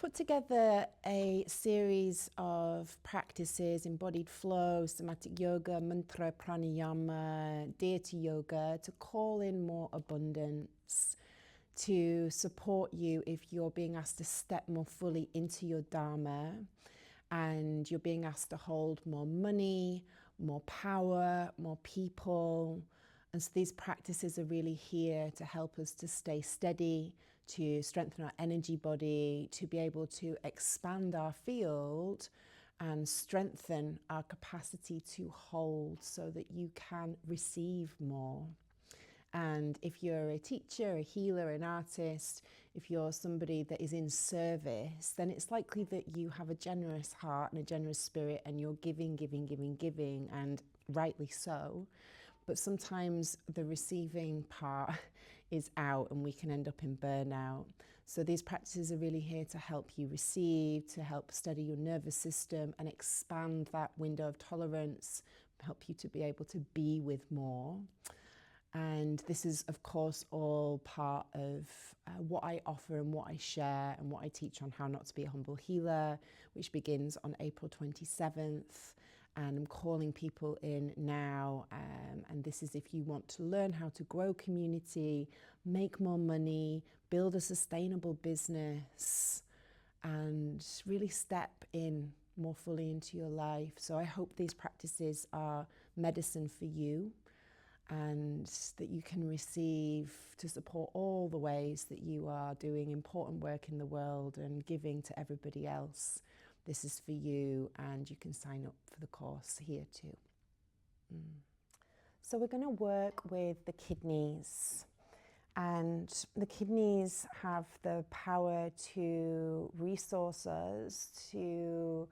put together a series of practices, embodied flow, somatic yoga, mantra, pranayama, deity yoga, to call in more abundance, to support you if you're being asked to step more fully into your dharma and you're being asked to hold more money, more power, more people. And so these practices are really here to help us to stay steady, to strengthen our energy body, to be able to expand our field and strengthen our capacity to hold so that you can receive more. And if you're a teacher, a healer, an artist, if you're somebody that is in service, then it's likely that you have a generous heart and a generous spirit and you're giving, and rightly so. But sometimes the receiving part is out and we can end up in burnout. So these practices are really here to help you receive, to help steady your nervous system and expand that window of tolerance, help you to be able to be with more. And this is, of course, all part of what I offer and what I share and what I teach on How Not to Be a Humble Healer, which begins on April 27th. And I'm calling people in now. And this is if you want to learn how to grow community, make more money, build a sustainable business, and really step in more fully into your life. So I hope these practices are medicine for you, and that you can receive to support all the ways that you are doing important work in the world and giving to everybody else. This is for you, and you can sign up for the course here too. So we're going to work with the kidneys, and the kidneys have the power to resource us, to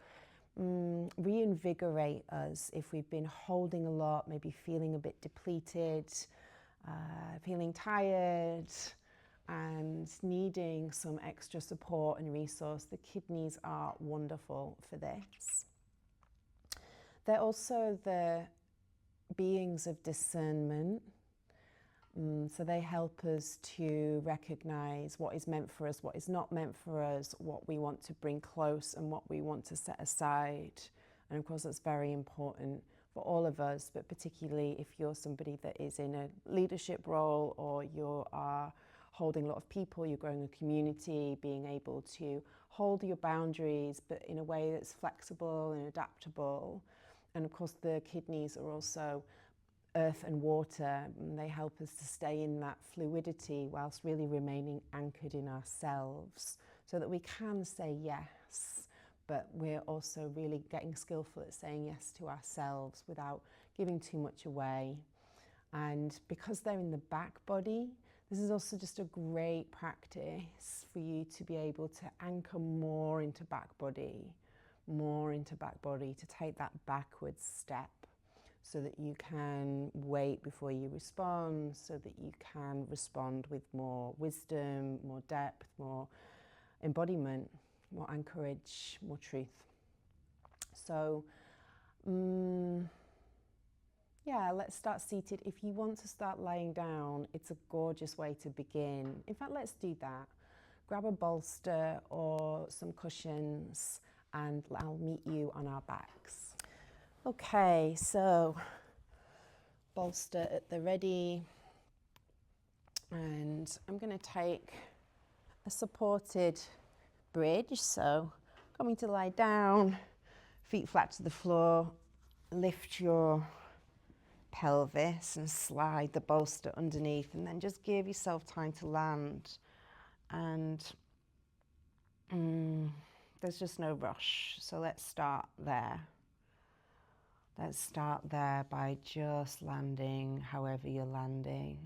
reinvigorate us if we've been holding a lot, maybe feeling a bit depleted, feeling tired and needing some extra support and resource. The kidneys are wonderful for this. They're also the beings of discernment. So they help us to recognize what is meant for us, what is not meant for us, what we want to bring close and what we want to set aside. And of course, that's very important for all of us, but particularly if you're somebody that is in a leadership role or you are holding a lot of people, you're growing a community, being able to hold your boundaries, but in a way that's flexible and adaptable. And of course, the kidneys are also earth and water, and they help us to stay in that fluidity whilst really remaining anchored in ourselves so that we can say yes, but we're also really getting skillful at saying yes to ourselves without giving too much away. And because they're in the back body, this is also just a great practice for you to be able to anchor more into back body, to take that backwards step, so that you can wait before you respond, so that you can respond with more wisdom, more depth, more embodiment, more anchorage, more truth. So, yeah, let's start seated. If you want to start lying down, it's a gorgeous way to begin. In fact, let's do that. Grab a bolster or some cushions and I'll meet you on our backs. Okay, so bolster at the ready, and I'm going to take a supported bridge, so coming to lie down, feet flat to the floor, lift your pelvis and slide the bolster underneath, and then just give yourself time to land. And there's just no rush, so let's start there. Let's start there by just landing however you're landing.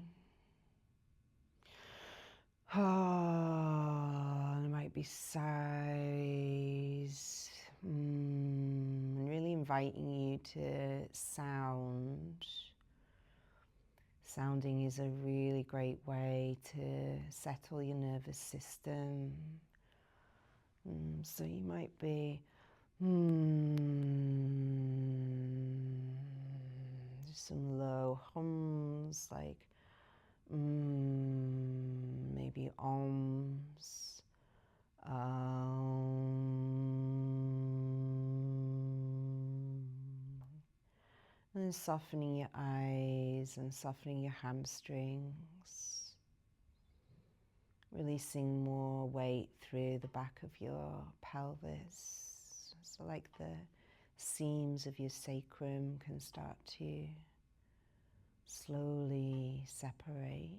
Oh, there might be sighs. Really inviting you to sound. Sounding is a really great way to settle your nervous system. So you might be some low hums, like maybe ohms, And then softening your eyes and softening your hamstrings. Releasing more weight through the back of your pelvis. So like the seams of your sacrum can start to slowly separate.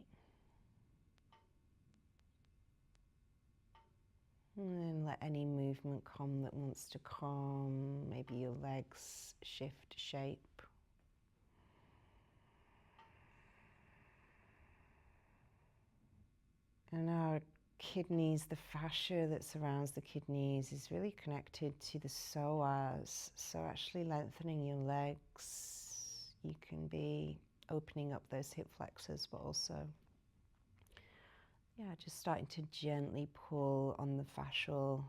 And then let any movement come that wants to come. Maybe your legs shift shape. And our kidneys, the fascia that surrounds the kidneys is really connected to the psoas. So actually lengthening your legs, you can be opening up those hip flexors, but also, just starting to gently pull on the fascial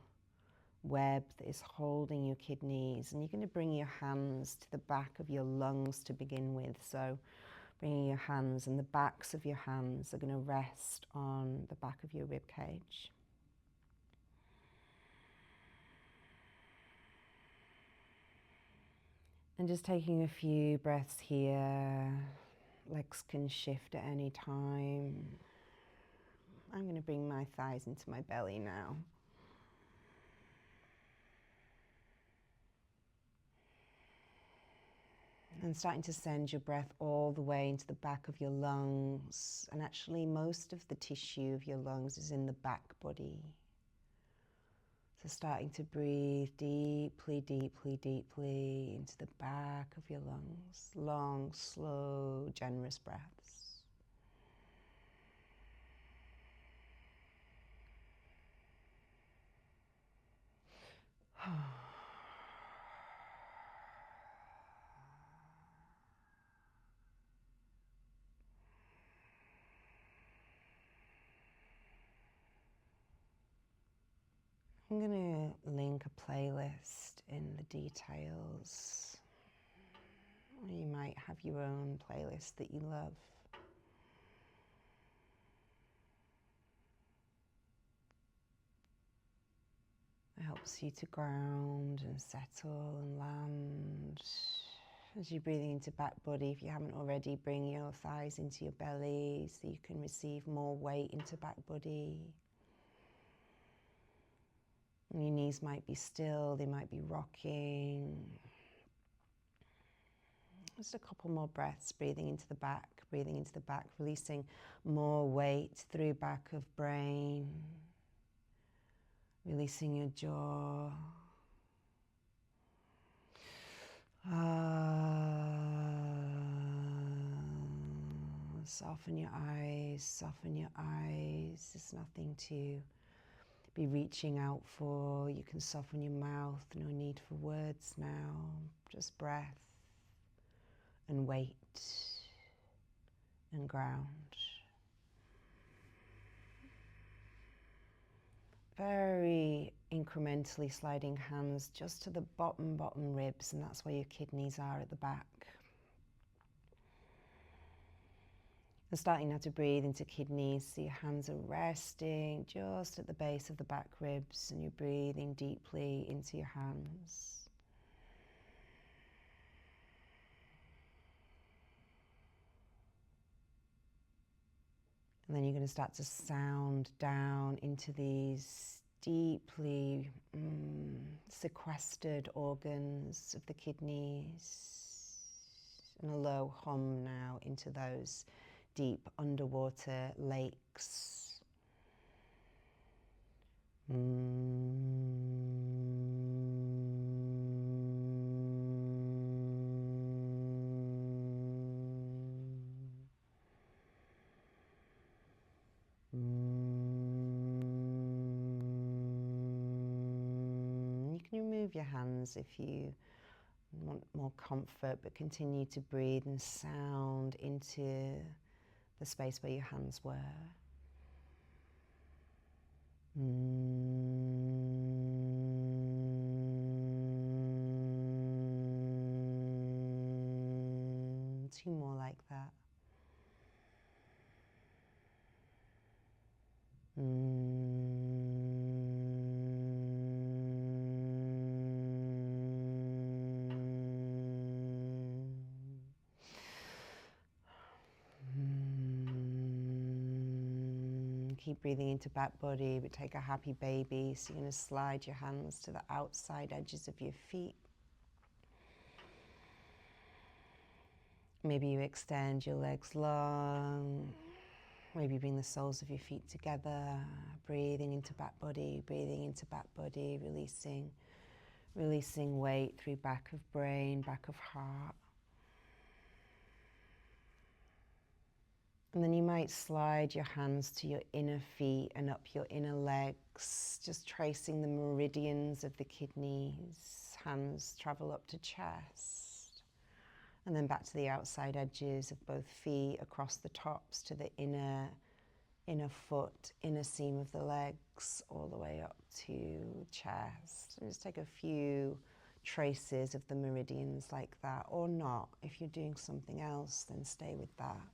web that is holding your kidneys. And you're going to bring your hands to the back of your lungs to begin with. So bringing your hands, and the backs of your hands are going to rest on the back of your rib cage. And just taking a few breaths here. Legs can shift at any time. I'm going to bring my thighs into my belly now. And starting to send your breath all the way into the back of your lungs. And actually most of the tissue of your lungs is in the back body. So starting to breathe deeply, deeply, deeply into the back of your lungs. Long, slow, generous breaths. I'm going to link a playlist in the details. Or you might have your own playlist that you love. It helps you to ground and settle and land. As you're breathing into back body, if you haven't already, bring your thighs into your belly so you can receive more weight into back body. And your knees might be still, they might be rocking. Just a couple more breaths, breathing into the back, releasing more weight through back of brain. Releasing your jaw. Soften your eyes, soften your eyes. There's nothing to be reaching out for. You can soften your mouth, no need for words now. Just breath and weight and ground. Very incrementally sliding hands just to the bottom ribs, and that's where your kidneys are at the back. And starting now to breathe into kidneys, so your hands are resting just at the base of the back ribs, and you're breathing deeply into your hands. And then you're going to start to sound down into these deeply sequestered organs of the kidneys, and a low hum now into those deep underwater lakes. You can remove your hands if you want more comfort, but continue to breathe and sound into the space where your hands were. 2 more like that. Keep breathing into back body, but take a happy baby. So you're going to slide your hands to the outside edges of your feet. Maybe you extend your legs long. Maybe bring the soles of your feet together, breathing into back body, releasing weight through back of brain, back of heart. And then you might slide your hands to your inner feet and up your inner legs, just tracing the meridians of the kidneys. Hands travel up to chest. And then back to the outside edges of both feet, across the tops to the inner foot, inner seam of the legs, all the way up to chest. And just take a few traces of the meridians like that, or not. If you're doing something else, then stay with that.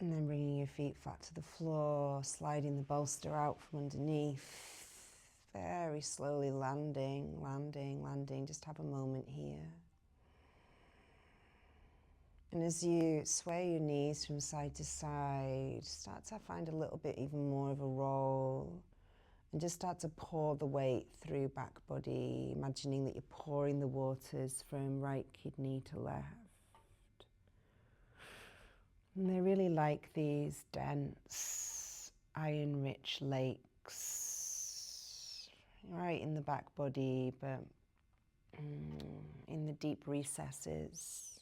And then bringing your feet flat to the floor, sliding the bolster out from underneath. Very slowly landing. Just have a moment here. And as you sway your knees from side to side, start to find a little bit even more of a roll. And just start to pour the weight through back body, imagining that you're pouring the waters from right kidney to left. And they're really like these dense, iron-rich lakes, right in the back body, but in the deep recesses.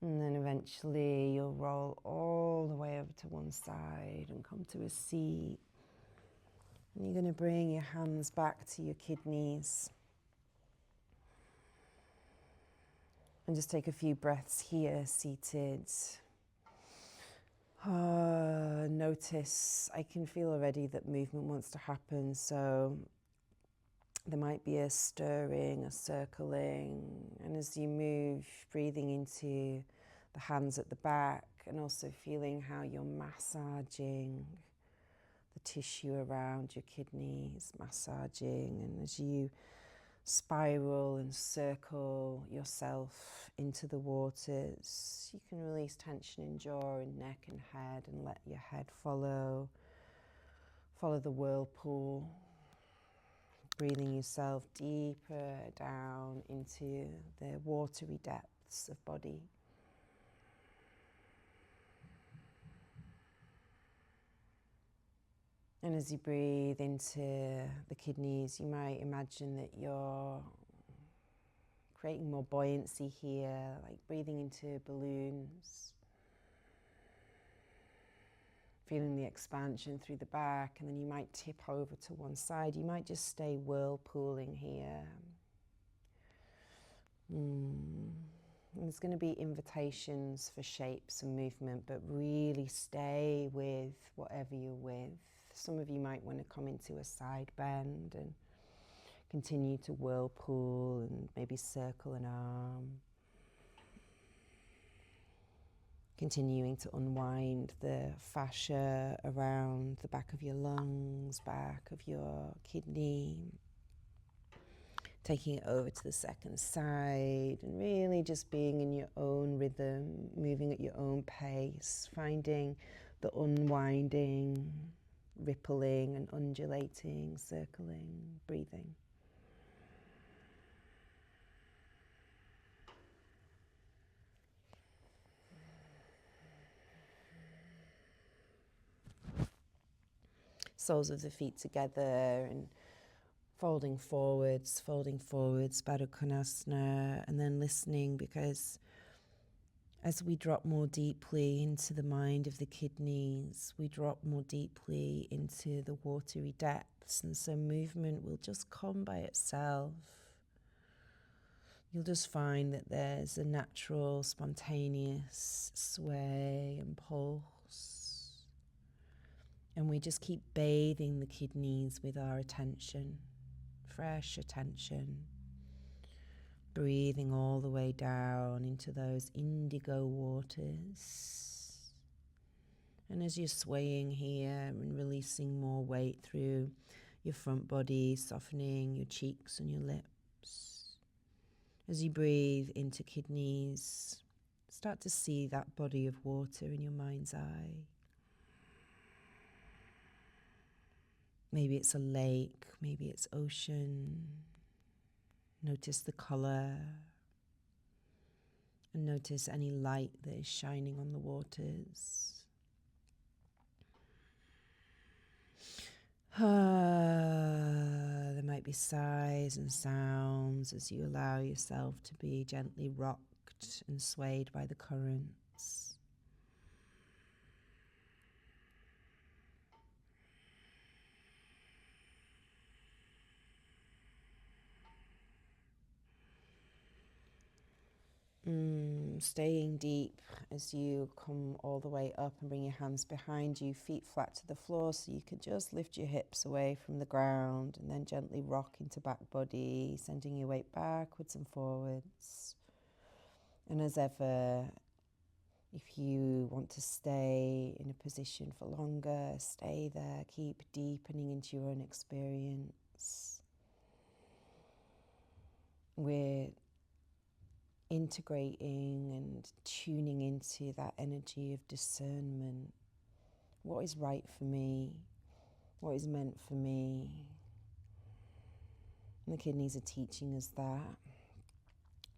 And then eventually you'll roll all the way over to one side and come to a seat. And you're going to bring your hands back to your kidneys. And just take a few breaths here, seated. Notice, I can feel already that movement wants to happen, so there might be a stirring, a circling, and as you move, breathing into the hands at the back, and also feeling how you're massaging the tissue around your kidneys, massaging, and as you spiral and circle yourself into the waters, you can release tension in jaw and neck and head and let your head follow the whirlpool, breathing yourself deeper down into the watery depths of body. And as you breathe into the kidneys, you might imagine that you're creating more buoyancy here, like breathing into balloons. Feeling the expansion through the back, and then you might tip over to one side. You might just stay whirlpooling here. And there's going to be invitations for shapes and movement, but really stay with whatever you're with. Some of you might want to come into a side bend and continue to whirlpool and maybe circle an arm. Continuing to unwind the fascia around the back of your lungs, back of your kidney. Taking it over to the second side and really just being in your own rhythm, moving at your own pace, finding the unwinding, rippling and undulating, circling, breathing. Soles of the feet together and folding forwards, Baddha Konasana, and then listening, because as we drop more deeply into the mind of the kidneys, we drop more deeply into the watery depths, and so movement will just come by itself. You'll just find that there's a natural, spontaneous sway and pulse. And we just keep bathing the kidneys with our attention, fresh attention. Breathing all the way down into those indigo waters. And as you're swaying here and releasing more weight through your front body, softening your cheeks and your lips. As you breathe into kidneys, start to see that body of water in your mind's eye. Maybe it's a lake, maybe it's ocean. Notice the color and notice any light that is shining on the waters. There might be sighs and sounds as you allow yourself to be gently rocked and swayed by the currents. Staying deep as you come all the way up and bring your hands behind you, feet flat to the floor, so you can just lift your hips away from the ground and then gently rock into back body, sending your weight backwards and forwards. And as ever, if you want to stay in a position for longer, stay there, keep deepening into your own experience. We're integrating and tuning into that energy of discernment. What is right for me? What is meant for me? And the kidneys are teaching us that.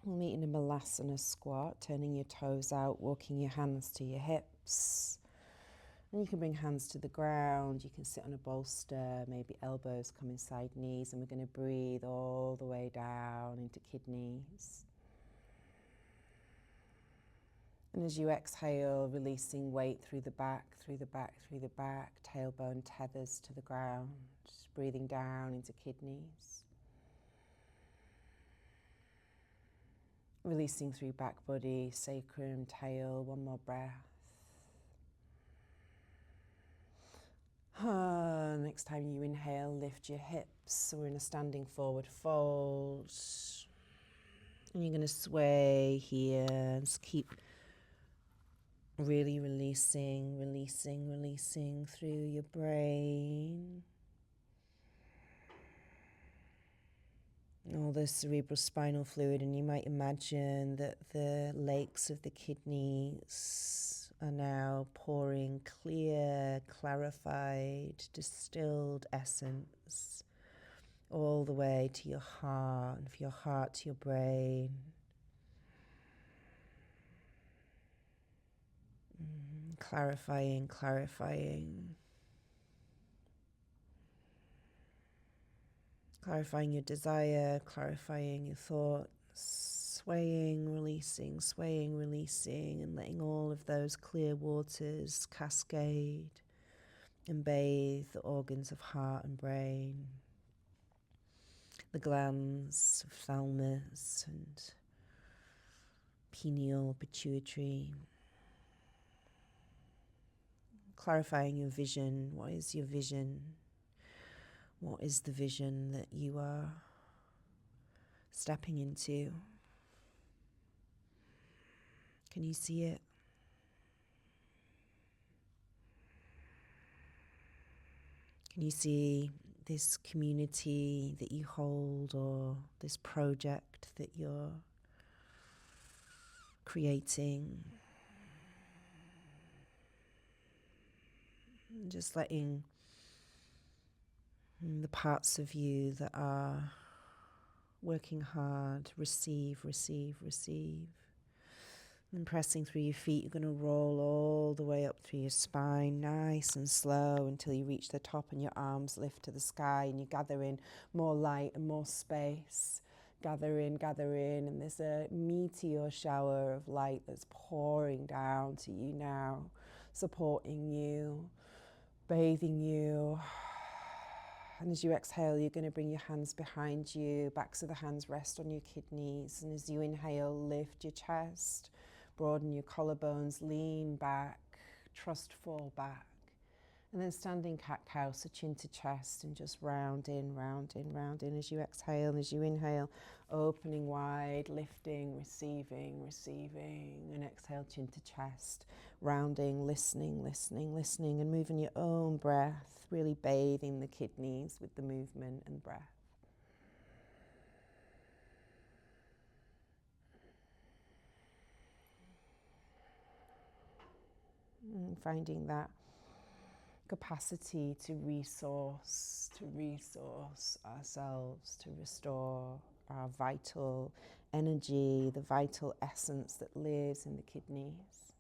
We'll meet in a Malasana squat, turning your toes out, walking your hands to your hips. And you can bring hands to the ground. You can sit on a bolster, maybe elbows come inside knees, and we're going to breathe all the way down into kidneys. And as you exhale, releasing weight through the back, through the back, through the back, tailbone tethers to the ground, just breathing down into kidneys. Releasing through back body, sacrum, tail, one more breath. Next time you inhale, lift your hips. So we're in a standing forward fold. And you're going to sway here and just keep really releasing through your brain. All the cerebrospinal fluid, and you might imagine that the lakes of the kidneys are now pouring clear, clarified, distilled essence all the way to your heart, and from your heart to your brain. Clarifying. Clarifying your desire, clarifying your thoughts, swaying, releasing, and letting all of those clear waters cascade and bathe the organs of heart and brain, the glands of thalamus and pineal, pituitary. Clarifying your vision. What is your vision? What is the vision that you are stepping into? Can you see it? Can you see this community that you hold, or this project that you're creating? Just letting the parts of you that are working hard receive. And pressing through your feet, you're going to roll all the way up through your spine, nice and slow, until you reach the top and your arms lift to the sky, and you gather in more light and more space. Gather in, and there's a meteor shower of light that's pouring down to you now, supporting you, bathing you. And as you exhale, you're going to bring your hands behind you, backs of the hands rest on your kidneys, and as you inhale, lift your chest, broaden your collarbones, lean back, trust fall back. And then standing cat-cow, so chin to chest, and just round in as you exhale. And as you inhale, opening wide, lifting, receiving, and exhale, chin to chest, rounding, listening, and moving your own breath, really bathing the kidneys with the movement and breath. And finding that capacity to resource ourselves, to restore our vital energy, the vital essence that lives in the kidneys.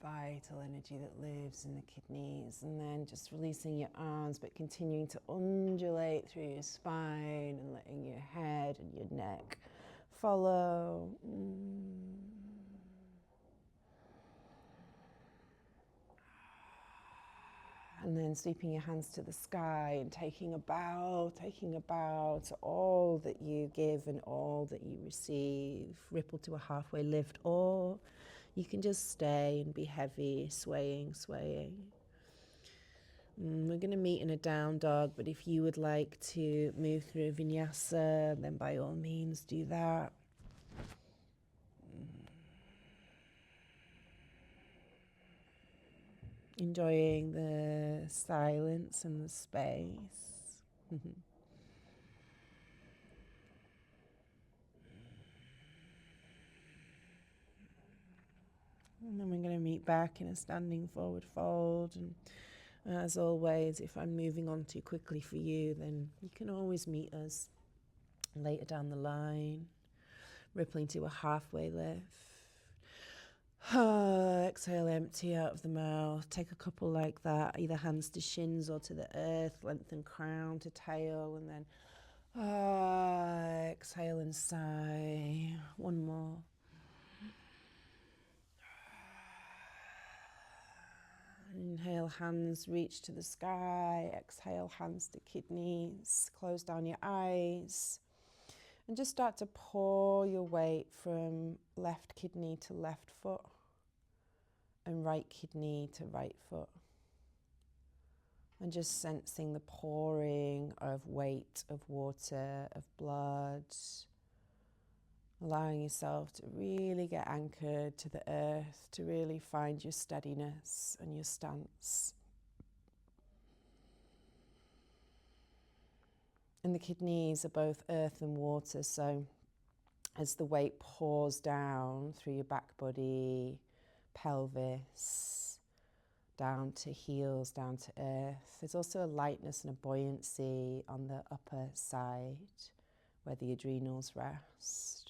Vital energy that lives in the kidneys, and then just releasing your arms but continuing to undulate through your spine and letting your head and your neck follow. And then sweeping your hands to the sky and taking a bow to all that you give and all that you receive. Ripple to a halfway lift, or you can just stay and be heavy, swaying. We're going to meet in a down dog, but if you would like to move through a vinyasa, then by all means do that. Enjoying the silence and the space. And then we're going to meet back in a standing forward fold. And as always, if I'm moving on too quickly for you, then you can always meet us later down the line. Rippling to a halfway lift. Exhale, empty out of the mouth. Take a couple like that, either hands to shins or to the earth. Lengthen crown to tail, and then exhale and sigh. One more. Inhale, hands reach to the sky. Exhale, hands to kidneys. Close down your eyes. And just start to pour your weight from left kidney to left foot and right kidney to right foot. And just sensing the pouring of weight, of water, of blood. Allowing yourself to really get anchored to the earth, to really find your steadiness and your stance. And the kidneys are both earth and water, so as the weight pours down through your back body, pelvis, down to heels, down to earth, there's also a lightness and a buoyancy on the upper side where the adrenals rest.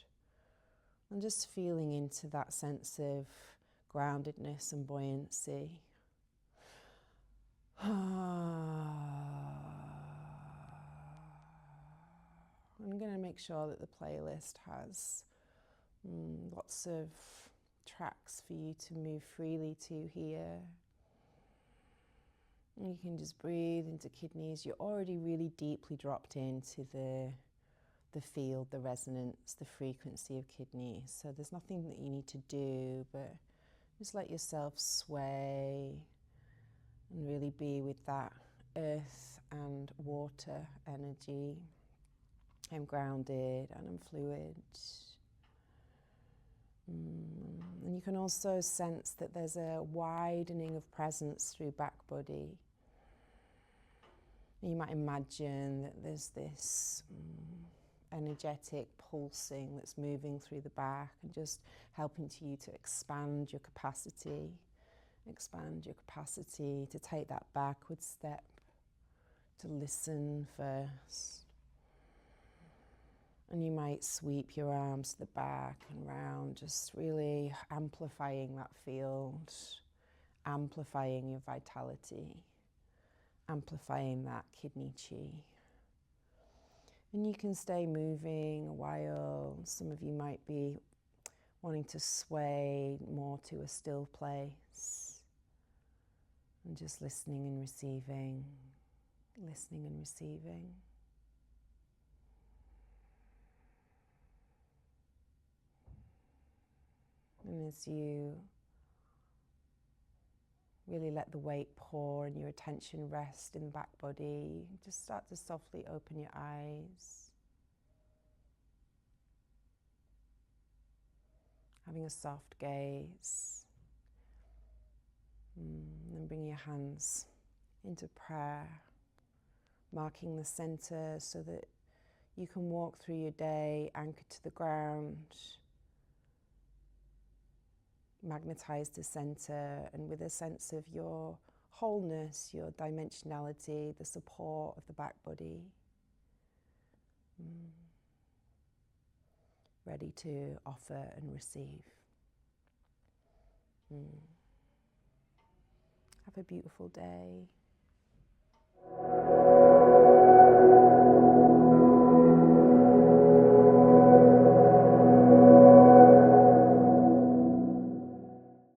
And just feeling into that sense of groundedness and buoyancy. I'm going to make sure that the playlist has lots of tracks for you to move freely to here. And you can just breathe into kidneys. You're already really deeply dropped into the field, the resonance, the frequency of kidneys. So there's nothing that you need to do, but just let yourself sway and really be with that earth and water energy. I'm grounded and I'm fluid. And you can also sense that there's a widening of presence through back body. You might imagine that there's this energetic pulsing that's moving through the back and just helping you to expand your capacity to take that backward step, to listen first. And you might sweep your arms to the back and round, just really amplifying that field, amplifying your vitality, amplifying that kidney chi. And you can stay moving a while. Some of you might be wanting to sway more to a still place. And just listening and receiving, listening and receiving. And as you really let the weight pour and your attention rest in the back body, just start to softly open your eyes. Having a soft gaze. And bring your hands into prayer. marking the center so that you can walk through your day anchored to the ground, magnetized to center, and with a sense of your wholeness, your dimensionality, the support of the back body. Ready to offer and receive. Have a beautiful day.